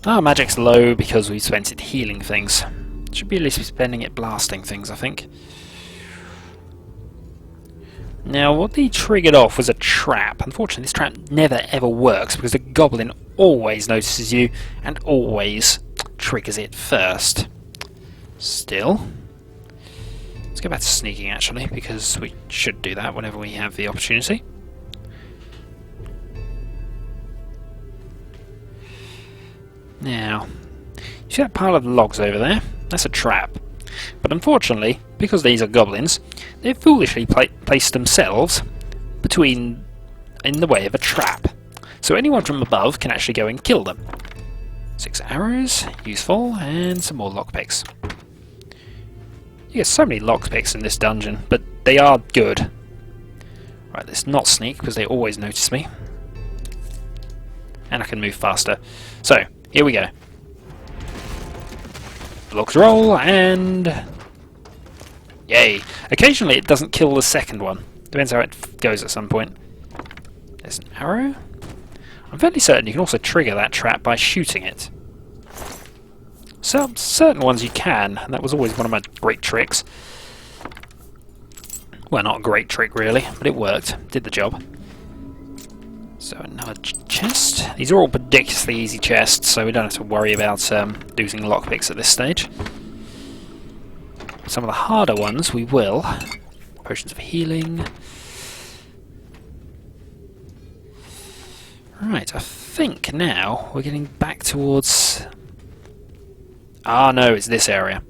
Our magic's low because we spent it healing things. Should be at least spending it blasting things, I think. Now, what he triggered off was a trap. Unfortunately, this trap never ever works because the goblin always notices you and always triggers it first. Still, let's go back to sneaking actually, because we should do that whenever we have the opportunity. Now, you see that pile of logs over there? That's a trap. But unfortunately, because these are goblins, they've foolishly placed themselves in the way of a trap. So anyone from above can actually go and kill them. 6 arrows, useful, and some more lockpicks. You get so many lockpicks in this dungeon, but they are good. Right, let's not sneak because they always notice me. And I can move faster. So, here we go. Logs roll, and... yay! Occasionally it doesn't kill the second one. Depends how it goes at some point. There's an arrow. I'm fairly certain you can also trigger that trap by shooting it. So, certain ones you can, and that was always one of my great tricks. Well, not a great trick really, but it worked. Did the job. So another chest. These are all ridiculously easy chests, so we don't have to worry about losing lockpicks at this stage. Some of the harder ones we will. Potions of healing. Right, I think now we're getting back towards... ah no, it's this area.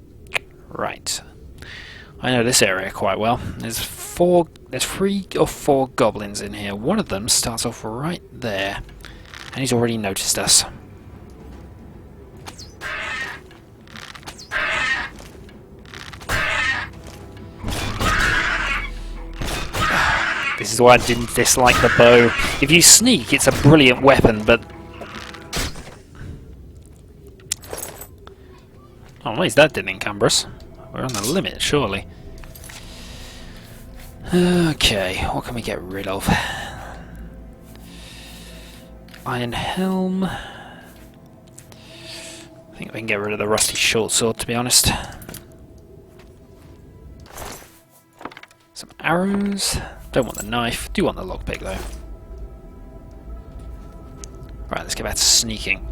Right. I know this area quite well. There's 3 or 4 goblins in here. One of them starts off right there, and he's already noticed us. This is why I didn't dislike the bow. If you sneak, it's a brilliant weapon, but... oh, at least that didn't encumber us. We're on the limit, surely. Okay, what can we get rid of? Iron helm. I think we can get rid of the rusty short sword, to be honest. Some arrows. Don't want the knife. Do want the lockpick, though. Right, let's get back to sneaking.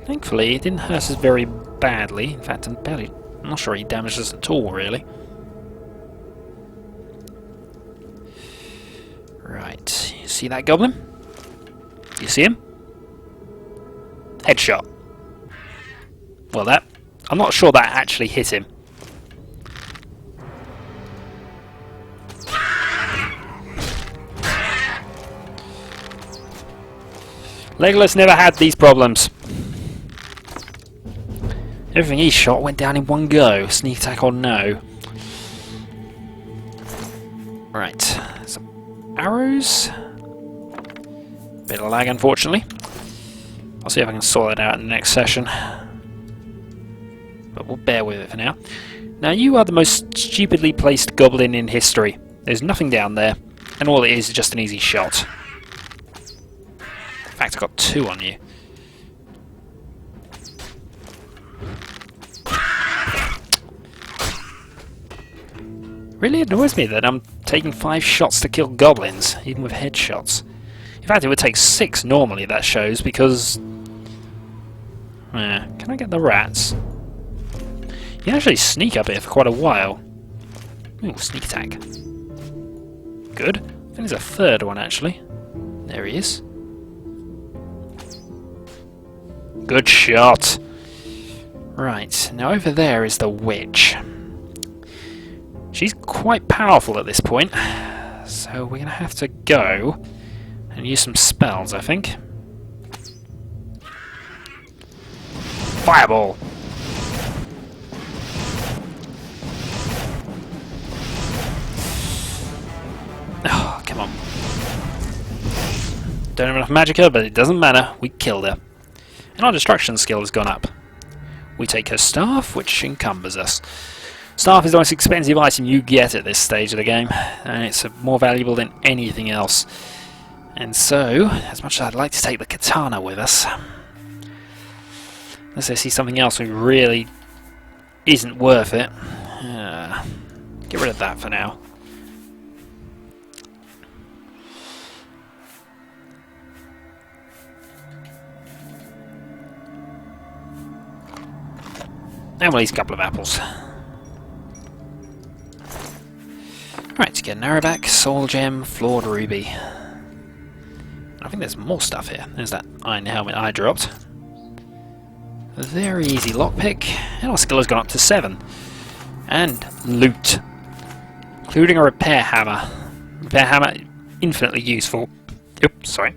Thankfully, it didn't hurt us very badly. In fact, I'm not sure he damaged us at all, really. Right, you see that goblin? You see him? Headshot. Well, I'm not sure that actually hit him. Legolas never had these problems. Everything he shot went down in one go, sneak attack or no. Right, some arrows. Bit of lag, unfortunately. I'll see if I can sort that out in the next session. But we'll bear with it for now. Now, you are the most stupidly placed goblin in history. There's nothing down there, and all it is just an easy shot. In fact, I got 2 on you. Really annoys me that I'm taking 5 shots to kill goblins, even with headshots. In fact, it would take 6 normally, that shows, because... can I get the rats? You can actually sneak up here for quite a while. Ooh, sneak attack. Good. I think there's a 3rd one, actually. There he is. Good shot! Right, now over there is the witch. She's quite powerful at this point, so we're going to have to go and use some spells, I think. Fireball! Oh, come on. Don't have enough magicka, but it doesn't matter. We killed her. And our destruction skill has gone up. We take her staff, which encumbers us. Staff is the most expensive item you get at this stage of the game, and it's more valuable than anything else. And so, as much as I'd like to take the katana with us, unless I see something else that really isn't worth it, get rid of that for now. And we'll eat a couple of apples. Right, to get an arrow back, soul gem, flawed ruby. I think there's more stuff here. There's that iron helmet I dropped. A very easy lockpick, and our skill has gone up to 7. And loot, including a repair hammer. Repair hammer, infinitely useful. Oops, sorry.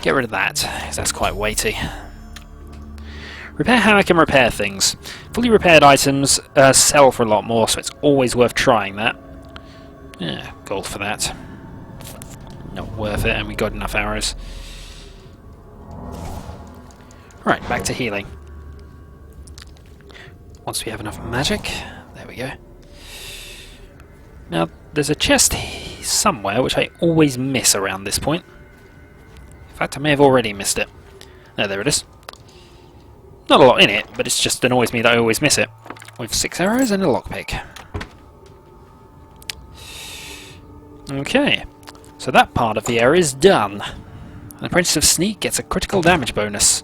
Get rid of that, because that's quite weighty. Repair hammer can repair things. Fully repaired items sell for a lot more, so it's always worth trying that. Yeah, gold for that. Not worth it, and we got enough arrows. Right, back to healing. Once we have enough magic, there we go. Now, there's a chest somewhere which I always miss around this point. In fact, I may have already missed it. There it is. Not a lot in it, but it's just annoys me that I always miss it. With 6 arrows and a lockpick. Okay, so that part of the area is done. The Apprentice of Sneak gets a critical damage bonus,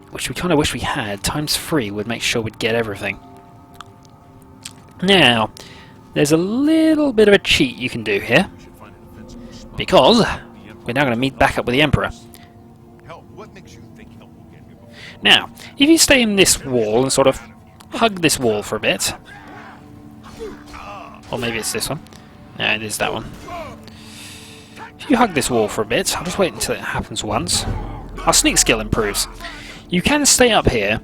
which we kind of wish we had. ×3 would make sure we'd get everything. Now, there's a little bit of a cheat you can do here, because we're now going to meet back up with the Emperor. Now, if you stay in this wall and sort of hug this wall for a bit, or maybe it's this one. No, it is that one. If you hug this wall for a bit, I'll just wait until it happens once. Our sneak skill improves. You can stay up here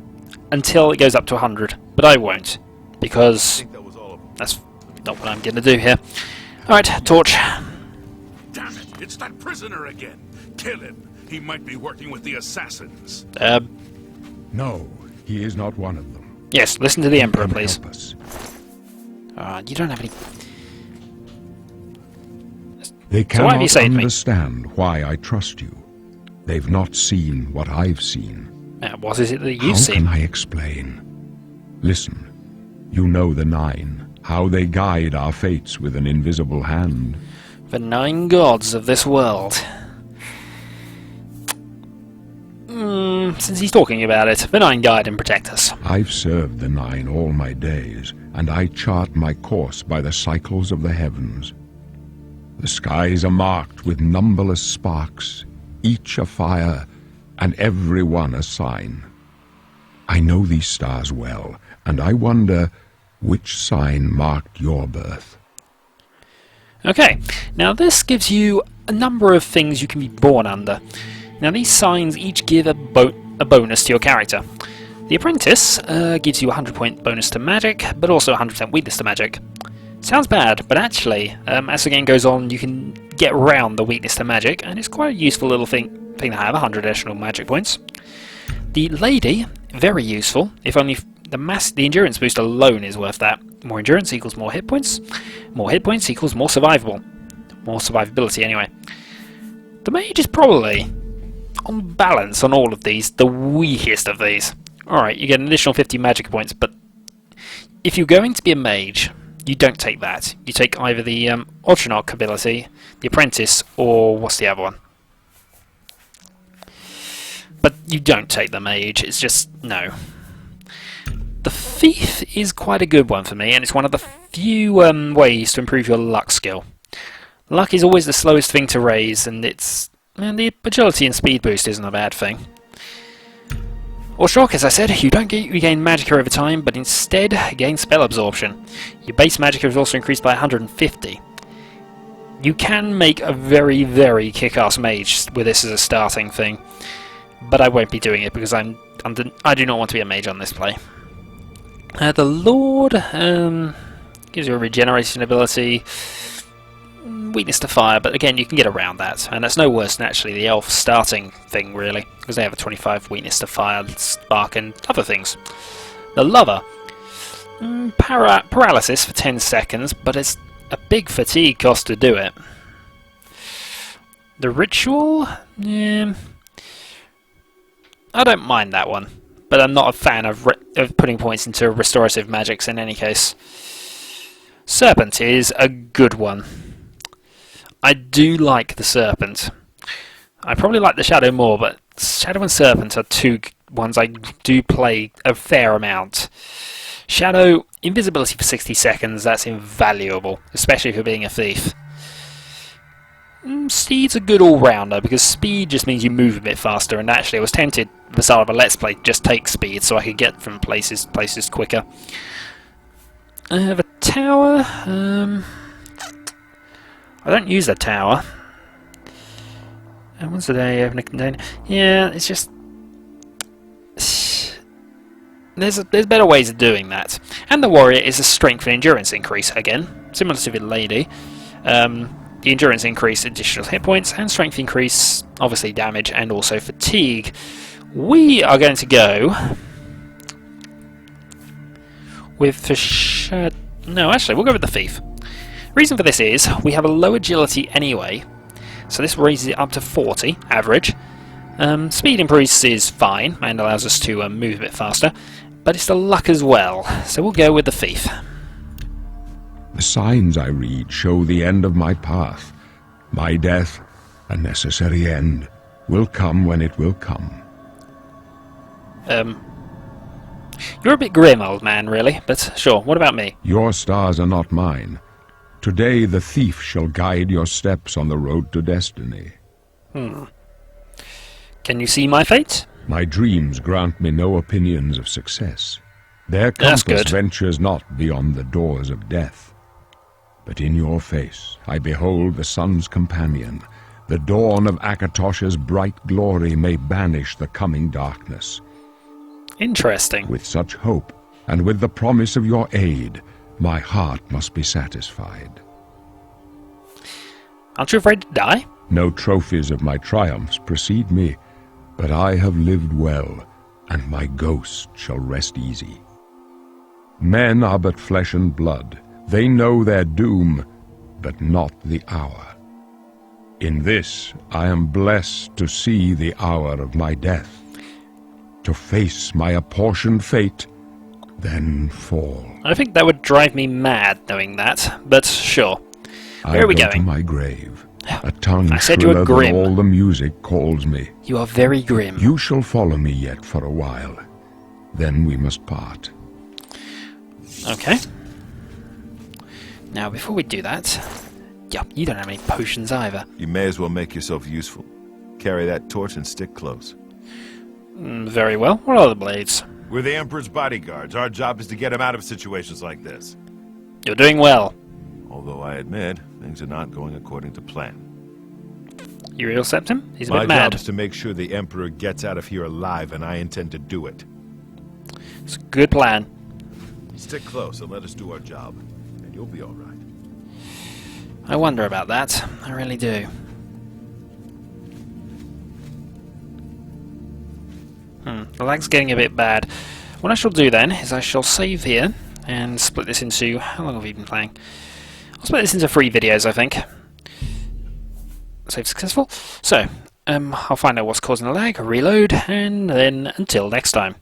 until it goes up to 100, but I won't, because that's not what I'm going to do here. Alright, torch. Damn it, it's that prisoner again. Kill him. He might be working with the assassins. No, he is not one of them. Yes, listen to the Emperor, please. Help us. You don't have any... They So why have you cannot saved me? understand why I trust you. They've not seen what I've seen. What is it that How you've seen? can I explain? Listen, you know the 9, how they guide our fates with an invisible hand. The 9 gods of this world. Since he's talking about it, the 9 guide and protect us. I've served the 9 all my days, and I chart my course by the cycles of the heavens. The skies are marked with numberless sparks, each a fire, and every one a sign. I know these stars well, and I wonder which sign marked your birth. Okay, now this gives you a number of things you can be born under. Now these signs each give a bonus to your character. The Apprentice gives you a 100-point bonus to magic, but also a 100% weakness to magic. Sounds bad, but actually, as the game goes on, you can get around the weakness to magic, and it's quite a useful little thing to have, 100 additional magic points. The Lady, very useful, if only the endurance boost alone is worth that. More endurance equals more hit points equals more survivability anyway. The Mage is probably, on balance on all of these, the weakest of these. Alright, you get an additional 50 magic points, but if you're going to be a mage, you don't take that. You take either the Ultranarch ability, the Apprentice, or what's the other one? But you don't take the mage, it's just, no. The Thief is quite a good one for me, and it's one of the few ways to improve your luck skill. Luck is always the slowest thing to raise, and the agility and speed boost isn't a bad thing. Or shock, as I said, you don't regain magicka over time, but instead gain spell absorption. Your base magicka is also increased by 150. You can make a very, very kick-ass mage with this as a starting thing, but I won't be doing it because I do not want to be a mage on this play. The Lord gives you a regeneration ability, weakness to fire, but again you can get around that, and that's no worse than actually the elf starting thing really, because they have a 25 weakness to fire, spark and other things. The Lover, paralysis for 10 seconds, but it's a big fatigue cost to do it. The ritual? Yeah. I don't mind that one, but I'm not a fan of putting points into restorative magics in any case. Serpent is a good one. I do like the Serpent. I probably like the Shadow more, but Shadow and Serpent are two ones I do play a fair amount. Shadow, invisibility for 60 seconds, that's invaluable, especially for being a thief. Speed's a good all-rounder, because speed just means you move a bit faster, and actually I was tempted at the start of a Let's Play to just take speed so I could get from places quicker. I have a tower. I don't use the tower. And once a day, open a container. Yeah, it's just... There's better ways of doing that. And the warrior is a strength and endurance increase, again, similar to the lady. The endurance increase additional hit points, and strength increase, obviously damage, and also fatigue. We are going to go with the no, actually, we'll go with the thief. Reason for this is we have a low agility anyway, so this raises it up to 40 average. Speed increases fine and allows us to move a bit faster, but it's the luck as well, so we'll go with the thief. The signs I read show the end of my path. My death, a necessary end, will come when it will come. You're a bit grim, old man, really, but sure, what about me? Your stars are not mine. Today the thief shall guide your steps on the road to destiny. Can you see my fate? My dreams grant me no opinions of success. Their That's compass good. ventures not beyond the doors of death. But in your face I behold the sun's companion. The dawn of Akatosh's bright glory may banish the coming darkness. Interesting. With such hope, and with the promise of your aid, my heart must be satisfied. Aren't you afraid to die? No trophies of my triumphs precede me, but I have lived well, and my ghost shall rest easy. Men are but flesh and blood. They know their doom, but not the hour. In this I am blessed to see the hour of my death, to face my apportioned fate, then fall. I think that would drive me mad knowing that, but sure. Where are we I go going? to my grave. A tongue I said you were shriller than grim. all the music calls me. You are very grim. You shall follow me yet for a while. Then we must part. Okay. Now, before we do that... Yup, you don't have any potions either. You may as well make yourself useful. Carry that torch and stick close. Very well. What are the blades? We're the Emperor's bodyguards. Our job is to get him out of situations like this. You're doing well. Although I admit, things are not going according to plan. You real accept him? He's a My bit mad. job is to make sure the Emperor gets out of here alive, and I intend to do it. It's a good plan. Stick close and let us do our job, and you'll be all right. I wonder about that. I really do. The lag's getting a bit bad. What I shall do then is I shall save here and split this into... How long have we been playing? I'll split this into 3 videos, I think. Save successful. So, I'll find out what's causing the lag, reload, and then until next time.